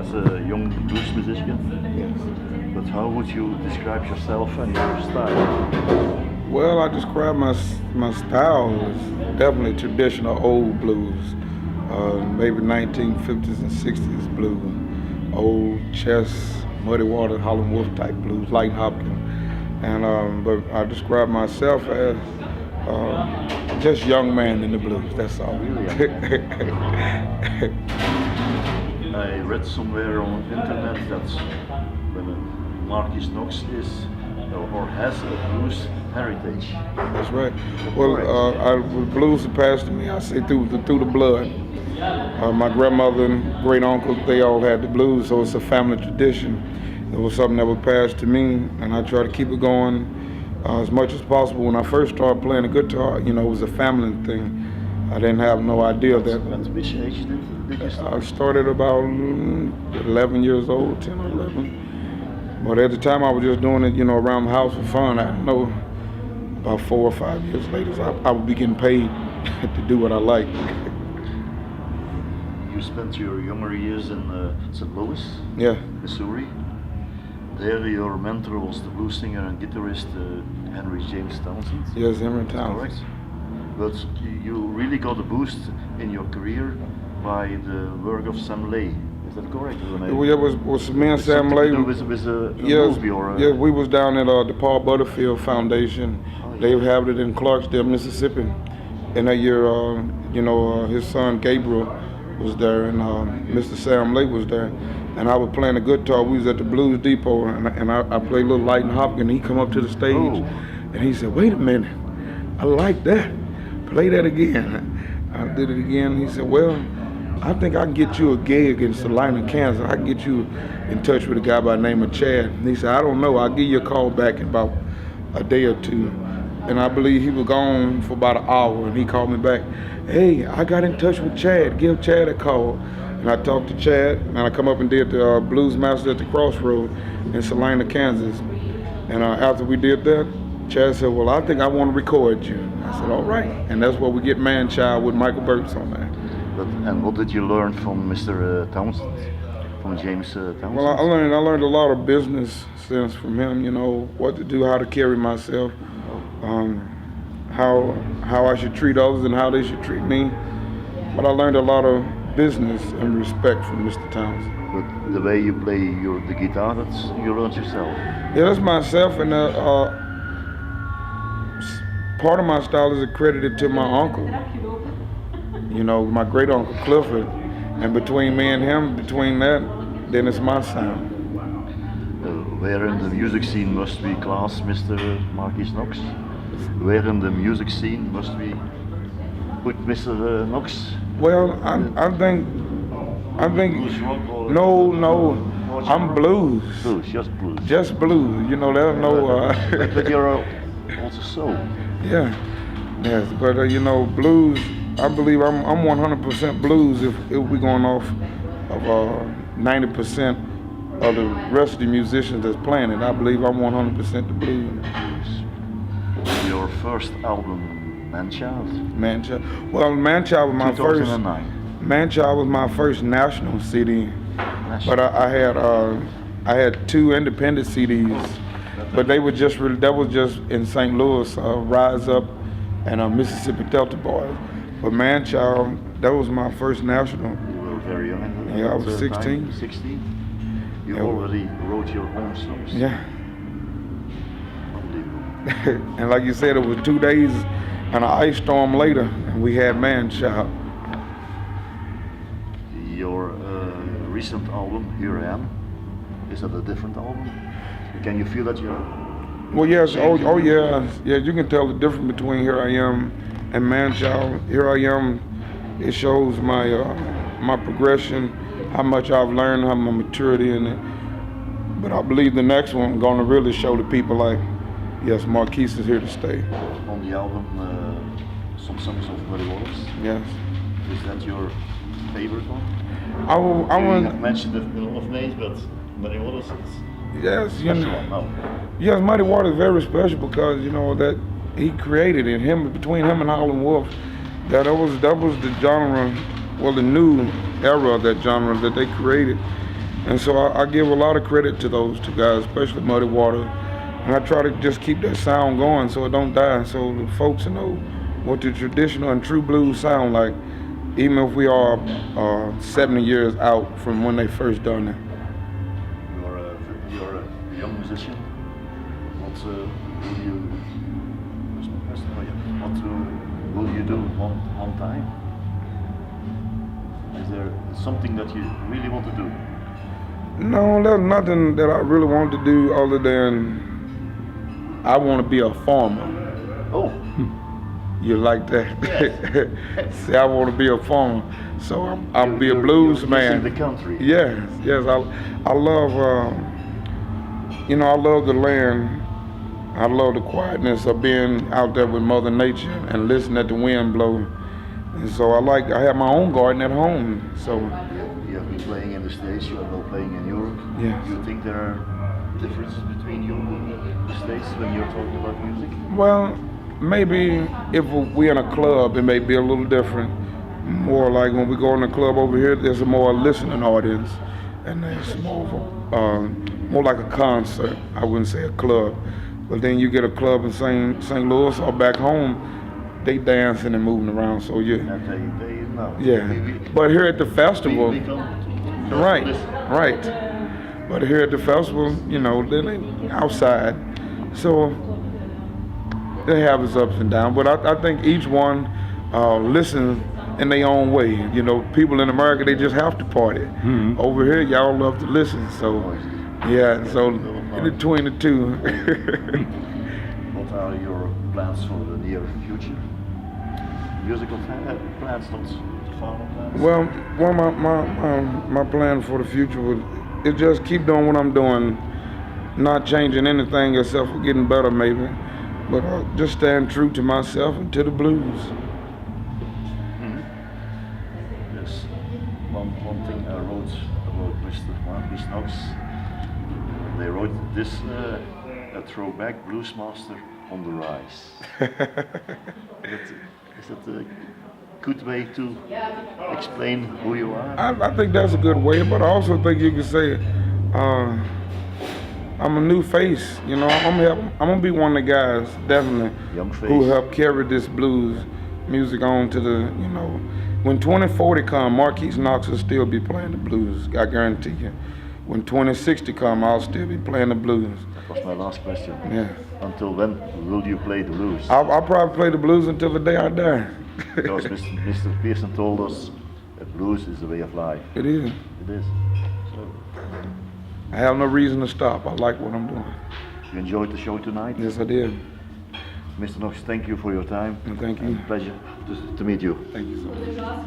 as a young blues musician. Yes. But how would you describe yourself and your style? Well, I describe my style as definitely traditional old blues, maybe 1950s and 60s blues, old Chess, Muddy Waters, Howlin' Wolf type blues, Light Hopkins. And but I describe myself as just young man in the blues. That's all. Really? I read somewhere on the internet that when Marquise Knox is or has a blues heritage. That's right. Well, with blues that passed to me, I say through the blood. My grandmother and great uncle, they all had the blues, so it's a family tradition. It was something that was passed to me, and I try to keep it going as much as possible. When I first started playing the guitar, it was a family thing. I didn't have no idea that. At which age did you start? I started about 11 years old, 10 or 11. But at the time I was just doing it, around the house for fun. I know about 4 or 5 years later, I would be getting paid to do what I like. You spent your younger years in St. Louis, Yeah. Missouri. There your mentor was the blues singer and guitarist Henry James Townsend. Yes, Henry Townsend. Correct. But you really got a boost in your career by the work of Sam Lay. Is that correct? It was me and Sam Lay. With a movie or yeah, we was down at the Paul Butterfield Foundation. Oh, yeah. They have it in Clarksdale, Mississippi. And that year, his son Gabriel was there, and Mr. Sam Lay was there. And I was playing the guitar. We was at the Blues Depot, and I played a little Light and Hopkins. He come up to the stage, and he said, "Wait a minute, I like that. Play that again." I did it again. He said, "Well, I think I can get you a gig in Salina, Kansas. I can get you in touch with a guy by the name of Chad." And he said, "I don't know. I'll give you a call back in about a day or two." And I believe he was gone for about an hour, and he called me back. "Hey, I got in touch with Chad. Give Chad a call." And I talked to Chad, and I come up and did the Blues Masters at the Crossroad in Salina, Kansas. And after we did that, Chad said, "Well, I think I want to record you." I said, "All right." And that's where we get Man Child with Michael Burks on that. And what did you learn from Mr. Townsend, from James Townsend? Well, I learned a lot of business sense from him. What to do, how to carry myself, how I should treat others and how they should treat me. But I learned a lot of business and respect from Mr. Townsend. But the way you play the guitar, that's you learned yourself. Yeah, that's myself, and part of my style is accredited to my uncle. My great uncle Clifford, and between me and him, then it's my sound. Where in the music scene must we class Mr. Marquise Knox? Where in the music scene must we put Mr. Knox? Well, I think Blues rock or no, I'm blues. Blues, just blues. Just blues. There's no. But you're also soul. Yeah, yes, but blues. I believe I'm 100% blues if we're going off of 90% of the rest of the musicians that's playing it. I believe I'm 100% the blues. Your first album, Man Child? Man Child. Well, Man Child was my 2009. first. Man Child was my first national CD. But I had 2 independent CDs, but they were that was just in St. Louis, Rise Up and Mississippi Delta Boys. But Man Child, that was my first national. You were very young. Yeah, I was 16. 16. You already wrote your own songs. Yeah. And like you said, it was 2 days and an ice storm later, and we had Man Child. Your recent album, Here I Am, is that a different album? Can you feel that you're... Well, yes. Oh, yeah. Yeah, you can tell the difference between Here I Am and Man Child. Here I Am, it shows my progression, how much I've learned, how my maturity in it. But I believe the next one gonna really show the people like, yes, Marquise is here to stay. On the album, some songs of Muddy Waters. Yes. Is that your favorite one? I want. Mentioned a lot of names, but Muddy Waters is yes, special one. No. Yes, Muddy Waters is very special because that he created it. Between him and Howlin' Wolf, that was the genre, well, the new era of that genre that they created. And so I give a lot of credit to those two guys, especially Muddy Water. And I try to just keep that sound going so it don't die, so the folks know what the traditional and true blues sound like, even if we are 70 years out from when they first done it. You're a young musician. What will you do one time? Is there something that you really want to do? No, there's nothing that I really want to do other than I want to be a farmer. Oh. You like that? Yes. See, I want to be a farmer, so I'll be a blues man. In the country. Yes. I love, I love the land. I love the quietness of being out there with Mother Nature and listening at the wind blow. And so I have my own garden at home. So. You have been playing in the States. You are now playing in Europe. Yes. Do you think there are differences between you and the States when you're talking about music? Well, maybe if we're in a club, it may be a little different. More like when we go in the club over here, there's a more listening audience, and it's more like a concert. I wouldn't say a club, but then you get a club in St. Louis or back home, they dancing and moving around. So They know. yeah. But here at the festival, right. But here at the festival, they're outside, so they have its ups and downs. But I think each one listens in their own way. People in America, they just have to party. Mm-hmm. Over here, y'all love to listen. So yeah, so in between the two. What are your plans for the near future? Musical plans, not farming plans? Well, my plan for the future is just keep doing what I'm doing, not changing anything except for getting better maybe, but just staying true to myself and to the blues. Yes. One thing I wrote about Mr. Marquise Knox, they wrote this a throwback blues master on the rise. Is that a good way to explain who you are? I think that's a good way, but I also think you could say I'm a new face. I'm gonna be one of the guys definitely Young face. who help carry this blues music on to the when 2040 come, Marquise Knox will still be playing the blues. I guarantee you. When 2060 come, I'll still be playing the blues. That was my last question. Yeah. Until when will you play the blues? I'll probably play the blues until the day I die. Because Mr. Pearson told us that blues is a way of life. It is. It is. So, I have no reason to stop. I like what I'm doing. you enjoyed the show tonight? Yes, I did. Mr. Knox, thank you for your time. And thank you. Pleasure to meet you. Thank you so much.